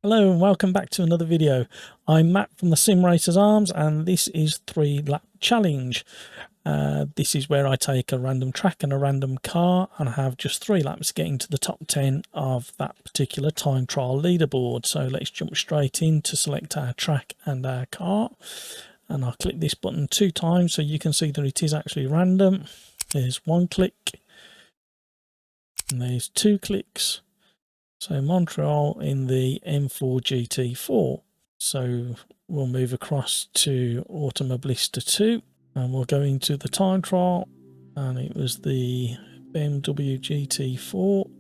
Hello and welcome back to another video. I'm Matt from the Sim Racers Arms and this is 3-lap challenge. This is where I take a random track and a random car and I have just 3 laps getting to the top 10 of that particular time trial leaderboard. So let's jump straight in to select our track and our car, and I'll click this button 2 times so you can see that it is actually random. There's 1 click and there's 2 clicks. So Montreal in the M4 GT4. So we'll move across to Automobilista 2 and we'll go into the time trial, and it was the BMW GT4.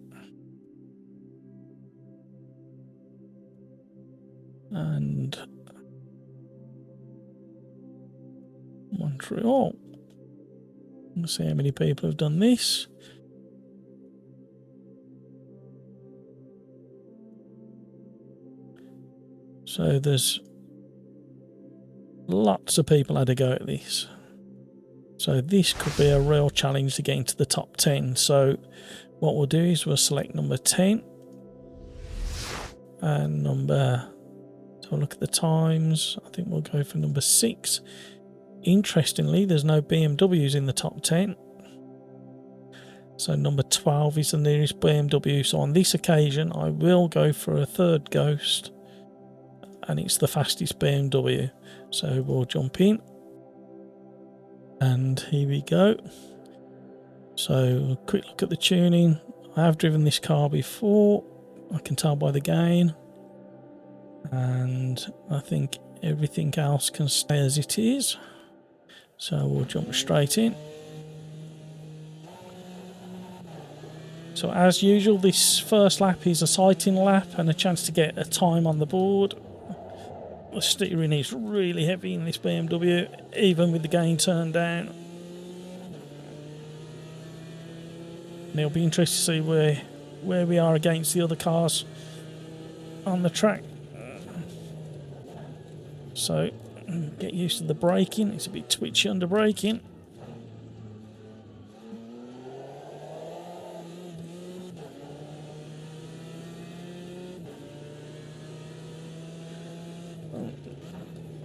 And Montreal. Let's see how many people have done this. So there's lots of people had a go at this. So this could be a real challenge to get into the top 10. So what we'll do is we'll select number 10 and so look at the times. I think we'll go for number 6. Interestingly, there's no BMWs in the top 10. So number 12 is the nearest BMW. So on this occasion, I will go for a third ghost, and it's the fastest BMW. So we'll jump in, and here we go. So a quick look at the tuning. I have driven this car before, I can tell by the gain, and I think everything else can stay as it is. So we'll jump straight in. So as usual, this first lap is a sighting lap and a chance to get a time on the board. The steering is really heavy in this BMW, even with the gain turned down. And it'll be interesting to see where we are against the other cars on the track. So get used to the braking. It's a bit twitchy under braking.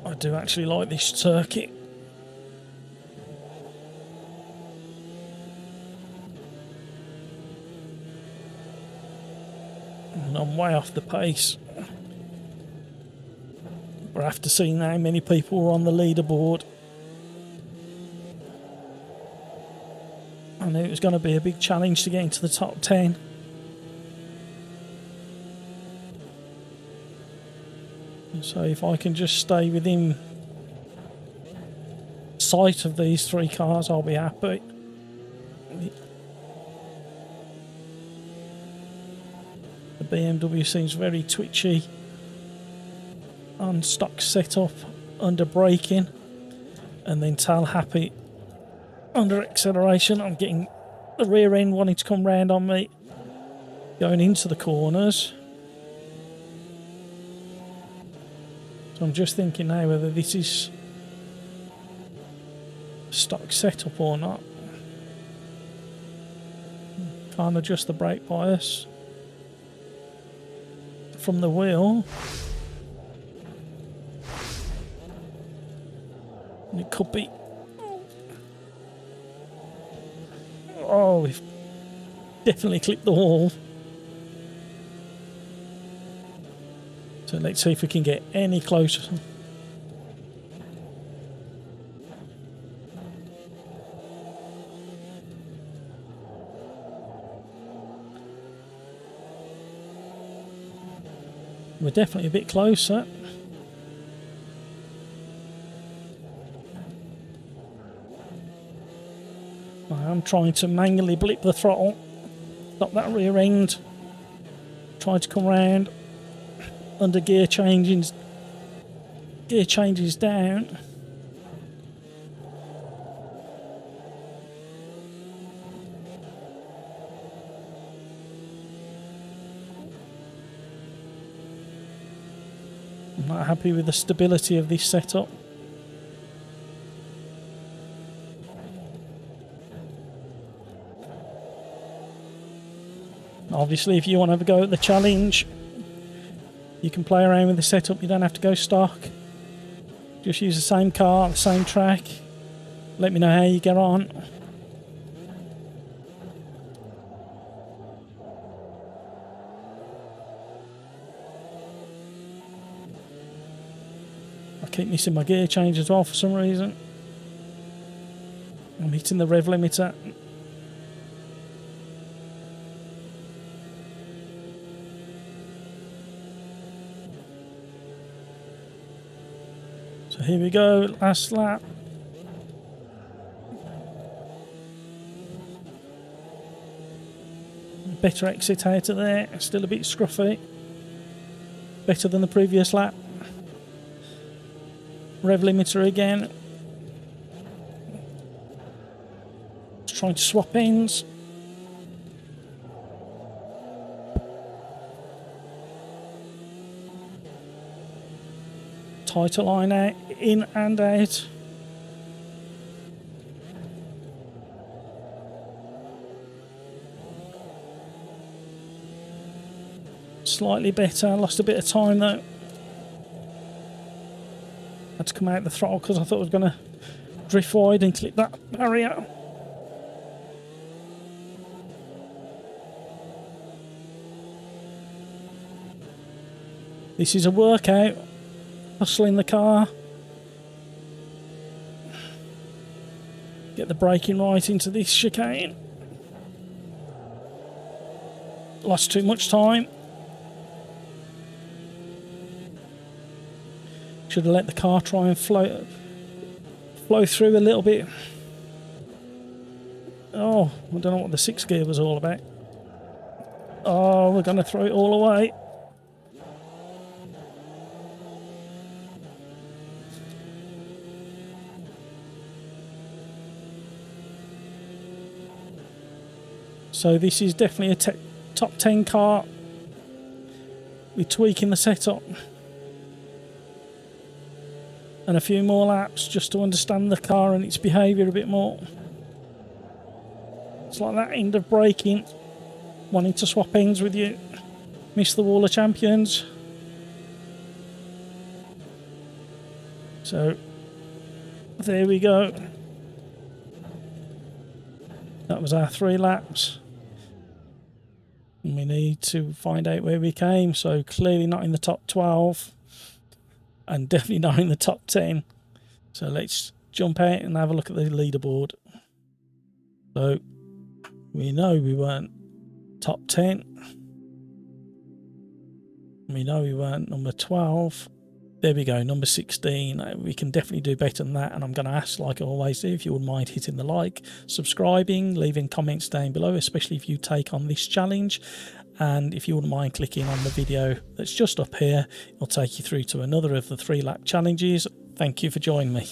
I do actually like this circuit. And I'm way off the pace. But after seeing how many people were on the leaderboard, I knew it was going to be a big challenge to get into the top 10. So if I can just stay within sight of these 3 cars, I'll be happy. The BMW seems very twitchy on stock setup under braking, and then tail happy under acceleration. I'm getting the rear end wanting to come round on me going into the corners. So I'm just thinking now whether this is stock setup or not. Can't adjust the brake bias from the wheel. And it could be... Oh, we've definitely clipped the wall. So let's see if we can get any closer. We're definitely a bit closer. I'm trying to manually blip the throttle, stop that rear end, try to come round under gear changes down. I'm not happy with the stability of this setup. Obviously, if you want to have a go at the challenge, You can play around with the setup, you don't have to go stock. Just use the same car, the same track. Let me know how you get on. I keep missing my gear change as well for some reason. I'm hitting the rev limiter. So here we go, last lap. Better exit out of there, still a bit scruffy. Better than the previous lap. Rev limiter again. Just trying to swap ends. Tighter line out, in and out. Slightly better, lost a bit of time though. Had to come out the throttle because I thought I was going to drift wide and clip that barrier. This is a workout. Hustling the car. Get the braking right into this chicane. Lost too much time. Should have let the car try and flow through a little bit. Oh, I don't know what the 6th gear was all about. Oh, we're going to throw it all away. So this is definitely a top 10 car. We're tweaking the setup. And a few more laps just to understand the car and its behaviour a bit more. It's like that end of braking, wanting to swap ends with you. Miss the Wall of Champions. So, there we go. That was our 3 laps. And we need to find out where we came. So, clearly not in the top 12. And definitely not in the top 10. So let's jump out and have a look at the leaderboard. So we know we weren't top 10. We know we weren't number 12. There we go, number 16. We can definitely do better than that. And I'm going to ask, like I always do, if you wouldn't mind hitting the like, subscribing, leaving comments down below, especially if you take on this challenge. And if you wouldn't mind clicking on the video that's just up here, it'll take you through to another of the 3 lap challenges. Thank you for joining me.